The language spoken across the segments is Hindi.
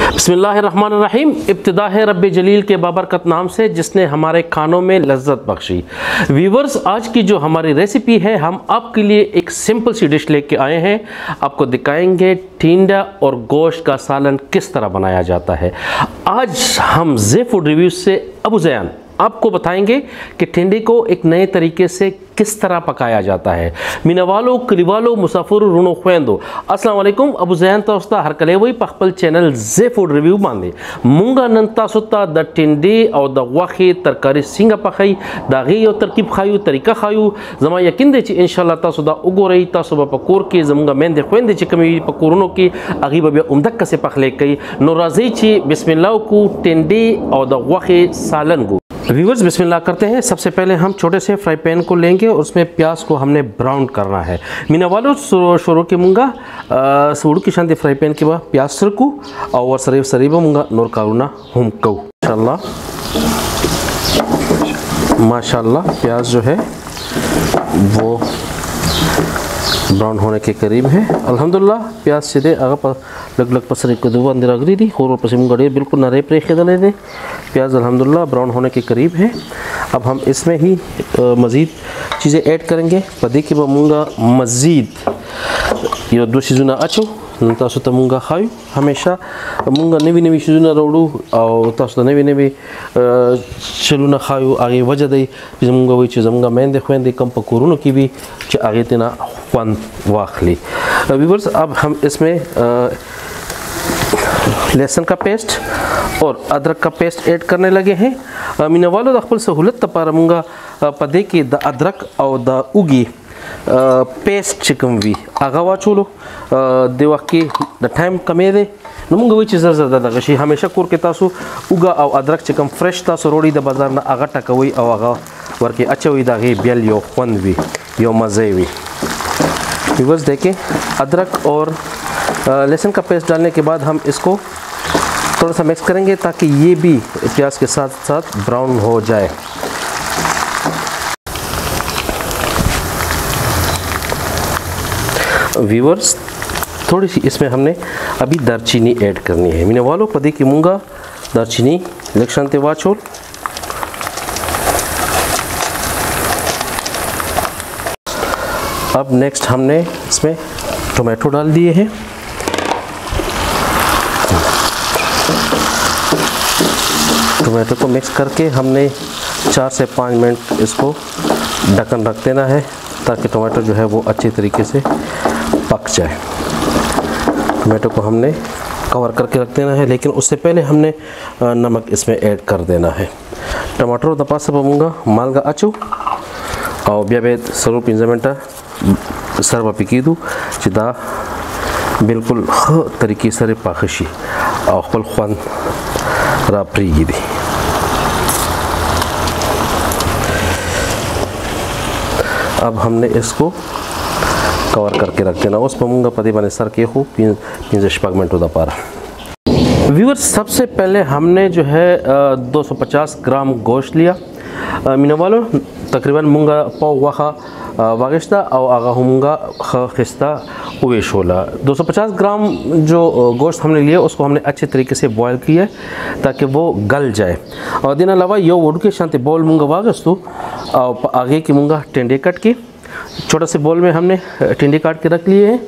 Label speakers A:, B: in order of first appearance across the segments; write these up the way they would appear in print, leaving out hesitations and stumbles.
A: बिस्मिल्लाहिर्रहमानिर्रहीम। इब्तिदा है रब्ब जलील के बाबरकत नाम से जिसने हमारे खानों में लज्जत बख्शी। व्यूवर्स, आज की जो हमारी रेसिपी है, हम आपके लिए एक सिंपल सी डिश लेके आए हैं। आपको दिखाएंगे टिंडा और गोश्त का सालन किस तरह बनाया जाता है। आज हम जे फूड रिव्यूज से अबू ज़ैन आपको बताएंगे कि टिंडे को एक नए तरीके से किस तरह पकाया जाता है। मिनवालो कलीवालो मुसाफिर रुनो ख्वेंदो अस्सलाम वालेकुम। अबू ज़ैन तोस्ता हर कले वही पखपल चैनल जे फूड रिव्यू बांधे मुंगा नंता सुता द टिंडे और द वाखे तरकारी सिंगा पखाई दागी और तरकीब खायू तरीका खायू जमा यकीन दे इंशाल्लाह तासुदा उगो रही तासुबा पकोर के जमुंगा मेंदे ख्वेंदे चिकमी पकोरनो की अगी बबिया उमदक से पखले कई नोराजी ची बिस्मिल्लाह को टिंडे और द वाखे सालन को। व्यूवर्स, बिस्मिल्लाह करते हैं। सबसे पहले हम छोटे से फ्राई पैन को लेंगे और उसमें प्याज को हमने ब्राउन करना है। मीना वालों शोरों के मुंगा सूड़ की शांति फ्राई पैन के बाद प्याज सरकू और सरीब सरीबा मुंगा नोर कारुना हम कऊ माशाल्लाह प्याज जो है वो ब्राउन होने के करीब है। अल्हम्दुलिल्लाह प्याज सीधे आगे लग लग पसरे को दो अंदर अगरी दी और पसीम गड़े बिल्कुल नरे प्रे खेदले दे। प्याज अल्हम्दुलिल्लाह ब्राउन होने के करीब है। अब हम इसमें ही मज़ीद चीज़ें ऐड करेंगे। पदी के बमूंगा मज़ीद ये दो चीज़ों अच्छो तासु तमुंगा खायू हमेशा मुंगा नवी नवी चीज़ों रोडू और तासु नवी नवी चलू ना खायू आगे वजह दई मुंगा वही चीज़ मुंगा मेंदे ख्वेंदे कम पकोरुनो की भी आगे तना वन वाखली। व्यूअर्स, अब हम इसमें लहसुन का पेस्ट और अदरक का पेस्ट ऐड करने लगे हैं। मीना वालों दखल सहूलत तपारा मुंगा पदे के द अदरक और द उगी पेस्ट चिकन वी आगावा चोलो देवा के द टाइम कमे दे नमुंगा वही चीज़ ज़्यादा दगशी हमेशा कोर के तासु उगा और अदरक चिकन फ्रेश तासु रोड़ी द बाजार ना आगा टका वही और आगा वर्के अच्छे वही दागे बेल यो वन वी यो मज़े वी। व्यूअर्स देखें, अदरक और लहसुन का पेस्ट डालने के बाद हम इसको थोड़ा सा मिक्स करेंगे ताकि ये भी प्याज के साथ साथ ब्राउन हो जाए। व्यूअर्स, थोड़ी सी इसमें हमने अभी दालचीनी ऐड करनी है। मीना वालों पदी की मुंगा दालचीनी लक्षण तेवा छोल। अब नेक्स्ट हमने इसमें टोमेटो डाल दिए हैं। टोमेटो को मिक्स करके हमने 4 से 5 मिनट इसको ढक्कन रख देना है ताकि टोमेटो जो है वो अच्छी तरीके से पक जाए। टोमेटो को हमने कवर करके रख देना है, लेकिन उससे पहले हमने नमक इसमें ऐड कर देना है। टमाटर दपा से बमूंगा मालगा अचू और ब्याबेद सरू 15 मिनट सर्व पिकीदू चिदा बिल्कुल तरीके से पाखशी और खल ख्वान रापरी दी। अब हमने इसको कवर करके रख देना। उस पमूंगा पति बने सर के हो 5 मिनट उदा पारा। व्यूअर्स, सबसे पहले हमने जो है 250 ग्राम गोश्त लिया। मीना वालों तकरीबन मुंगा पाव वाखा वागिश्ता और आगा मुंगा खिस्ता उवेशोला 250 ग्राम जो गोश्त हमने लिया उसको हमने अच्छे तरीके से बॉयल किया ताकि वो गल जाए। और दिन अलावा यो उड़ के शांति बॉल मुंगा वागस्तु और आगे की मुंगा टिंडे कट के छोटा से बॉल में हमने टिंडे काट के रख लिए हैं।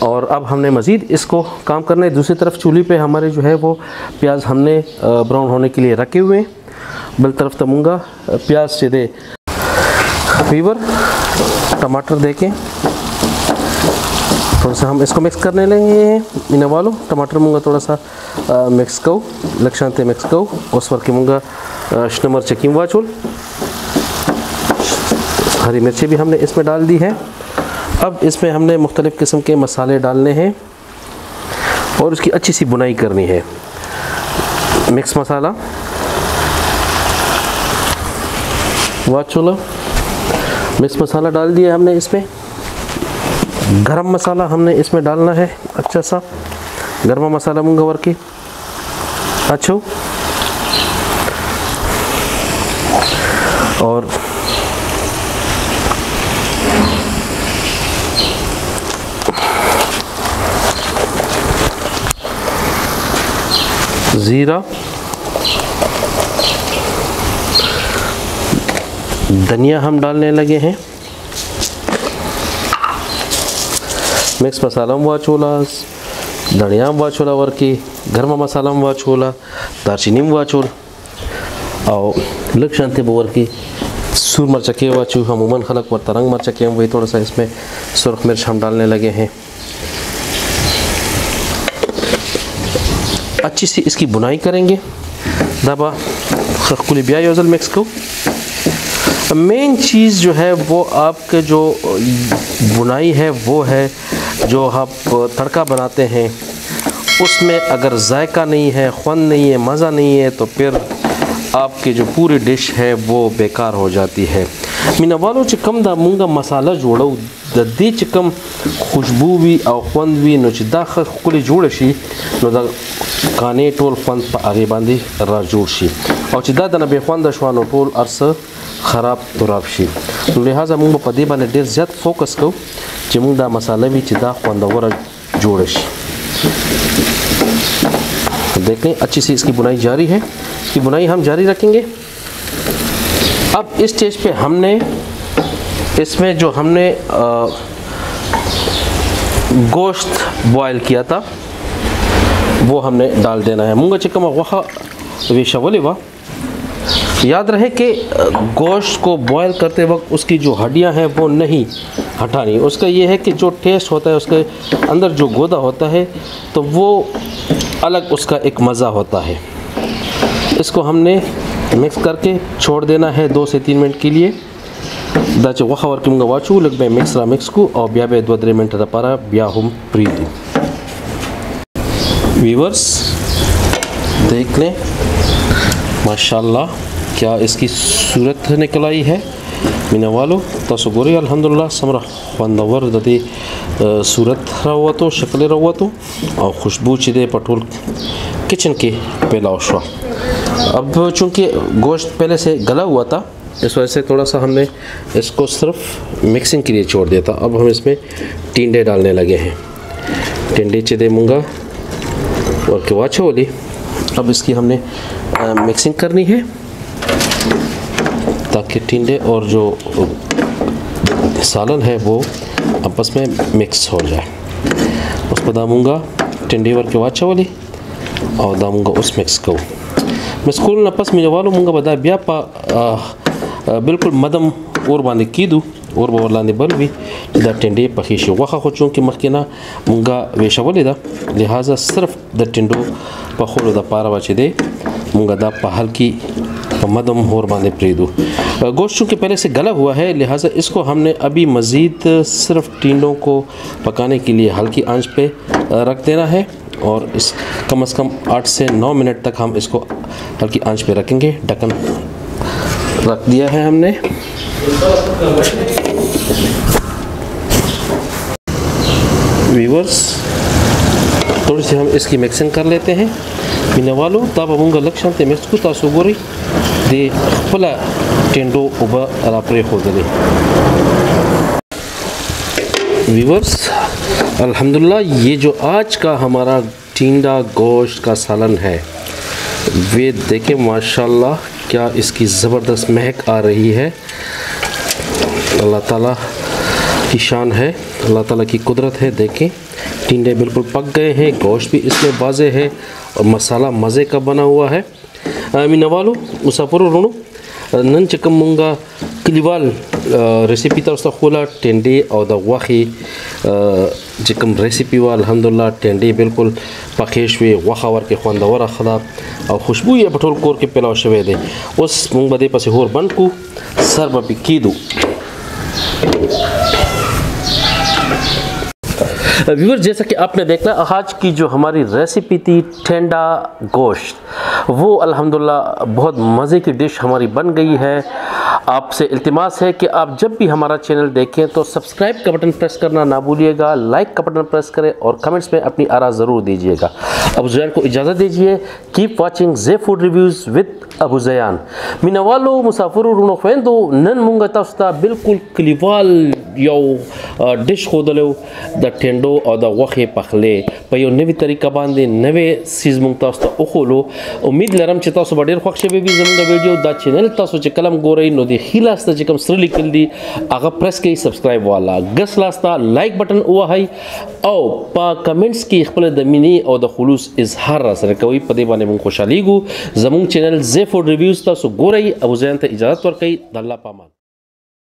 A: और अब हमने मज़ीद इसको काम करना है। दूसरी तरफ चूल्हे पे हमारे जो है वो प्याज हमने ब्राउन होने के लिए रखे हुए हैं। बल तरफ तमुंगा प्याज से दे वीवर टमाटर देखें थोड़ा सा हम इसको मिक्स करने लेंगे। मीना वालों टमाटर मुंगा थोड़ा सा मिक्स करो लक्षांते मिक्स करो उस पर के मुंगा शनमर चकीम वाचुल हरी मिर्ची भी हमने इसमें डाल दी है। अब इसमें हमने मुख्तलिफ़ किस्म के मसाले डालने हैं और उसकी अच्छी सी बुनाई करनी है। मिक्स मसाला वाचुला मिक्स मसाला डाल दिया हमने इसमें। गरम मसाला हमने इसमें डालना है अच्छा सा गरम मसाला मुंगा वर के अच्छो और ज़ीरा, धनिया हम डालने लगे हैं, मिक्स मसाला वाचोला, धनिया वाचोला वर्की, गरम मसाला वाचोला, दालचीनी वाचोल और लक्षांत बोर की सुर मिर्च के वाचू। हम उमन खलक वर तरंग मिर्च के वही थोड़ा सा इसमें सुरख मिर्च हम डालने लगे हैं। अच्छी सी इसकी बुनाई करेंगे। दबा खकुली ब्या योजल मिक्स को। मेन चीज़ जो है वो आपके जो बुनाई है वो है जो आप तड़का बनाते हैं उसमें अगर जायका नहीं है, ख्वन नहीं है, मज़ा नहीं है तो फिर आपकी जो पूरी डिश है वो बेकार हो जाती है। मीना वालों चिकम दा मुंगा मसाला जोड़ो दे चिकम खुशबू भी और ख्वन भी नो चिदा खुली जोड़ शी नो दा काने टोल ख्वन आगे बांधी रा जोड़ शी और चिदा दा नबे ख्वन दा शवानो टोल अर्स ख़राब तुराब शी। लिहाजा मुंगा पदे बाने देर ज़्यादा फोकस को चिमुंग दा मसाला भी चिदा ख्वन दा वरा जोड़ शी। देखें अच्छी सी इसकी बुनाई जारी है, इसकी बुनाई हम जारी रखेंगे। अब इस स्टेज पे हमने इसमें जो हमने गोश्त बॉयल किया था वो हमने डाल देना है। मुंगा चिकम वहा वेशवले वा याद रहे कि गोश्त को बॉयल करते वक्त उसकी जो हड्डियां हैं वो नहीं हटानी। उसका ये है कि जो टेस्ट होता है उसके अंदर जो गोदा होता है तो वो अलग उसका एक मज़ा होता है। इसको हमने मिक्स करके छोड़ देना है 2 से 3 मिनट के लिए। दाचे वखवर की मुंगा वाचू लग बे मिक्स रा मिक्स को और ब्या बे 2-3 मिनट पारा ब्या हम प्रीति व्यूअर्स देख लें माशाल्लाह क्या इसकी सूरत निकल आई है। मीना वालो तसो गोरी अल्हम्दुलिल्लाह समरा फंदवर दे सूरत रहा तो शक्ल रहा तो और खुशबू चिदे पटोल किचन के पेलाव शा। अब चूँकि गोश्त पहले से गला हुआ था इस वजह से थोड़ा सा हमने इसको सिर्फ मिक्सिंग के लिए छोड़ दिया था। अब हम इसमें टिंडे डालने लगे हैं। टिंडे चिदे मुंगा और के वाचो वाली। अब इसकी हमने मिक्सिंग करनी है ताकि टिंडे और जो सालन है वो आपस में मिक्स हो जाए। उस पर दामूंगा टिंडे वर के वाचा वाली और दामूंगा उस मिक्स को मैं स्कूल नपस में जवालो मुंगा बदा ब्या पा बिल्कुल मदम और बांधे कीदू और बवरलाने बल भी दा टिंडे पखीश वखा हो चूँकि मखना मुंगा वेशा वाले दा लिहाजा सिर्फ द टिंडो पखोलो दा पारा वाचे दे मुंगा दा पहल की मदम और बांधे प्रीदू। गोश्त चूँकि पहले से गला हुआ है लिहाजा इसको हमने अभी मज़ीद सिर्फ टिंडों को पकाने के लिए हल्की आंच पे रख देना है और इस कम से कम 8 से 9 मिनट तक हम इसको हल्की आंच पे रखेंगे। ढक्कन रख दिया है हमने। व्यूअर्स थोड़ी सी हम इसकी मिक्सिंग कर लेते हैं। मीना वालो तब अमूंगा लक्षण ते मिक्स को तासो गोरी दे फला टेंडो उबा रापरे हो दे। व्यूअर्स अल्हम्दुलिल्लाह ये जो आज का हमारा टिंडा गोश्त का सालन है वे देखें माशाल्लाह क्या इसकी ज़बरदस्त महक आ रही है। अल्लाह ताला की शान है, अल्लाह ताला की कुदरत है। देखें टिंडे बिल्कुल पक गए हैं, गोश्त भी इसमें वाज़े है और मसाला मज़े का बना हुआ है। मीना वालो मुसाफिर रुणु नन चिकम मुंगा क्लिवाल रेसिपी तरह खोला टेंडे और द वाखी चिकम रेसिपी वाल अल्हम्दुलिल्लाह टेंडे बिल्कुल पखेश वे वाखावर के खानदावर खदा और खुशबू ये पठोल कोर के पिलाव शवे दे उस मुंग बदे पसे होर बन को सर बपी कीदू। व्यूअर्स जैसा कि आपने देखा आज की जो हमारी रेसिपी थी टेंडा गोश्त वो अल्हम्दुलिल्लाह बहुत मज़े की डिश हमारी बन गई है आपसे इल्तिमास है कि आप जब भी हमारा चैनल देखें तो सब्सक्राइब का बटन प्रेस करना ना भूलिएगा, लाइक का बटन प्रेस करें और कमेंट्स में अपनी आरा ज़रूर दीजिएगा। अबू ज़यान को इजाज़त दीजिए। Keep watching the food reviews with Abu Zayan. मिनवालो मुसाफिरो रुनोखेंदो नन मुंगा तस्ता बिल्कुल क्लिवाल यो डिश खोदलो द टेंडो और द वखे पखले पयो नवी तरीका बांधे नवे सीज मुंग तस्ता उखोलो। उम्मीद लरम चिता सो बडेर ख्वाक्षे भी जमंगा वीडियो द चैनल तसो च कलम गोरई नो दी खिलास्ता चिकम सरली किल्दी आगा प्रेस के सब्सक्राइब वाला गस लास्ता लाइक बटन हुआ है औ पा कमेंट्स की खपल द मिनी और द खुलूस इजहार रसर कोई पदे बाने मुंग खुशालीगु जमुंग चैनल ज़े फूड रिव्यूज़ तसो गोरई अबू ज़यान ते इजाज़त वर कई दल्ला पामान।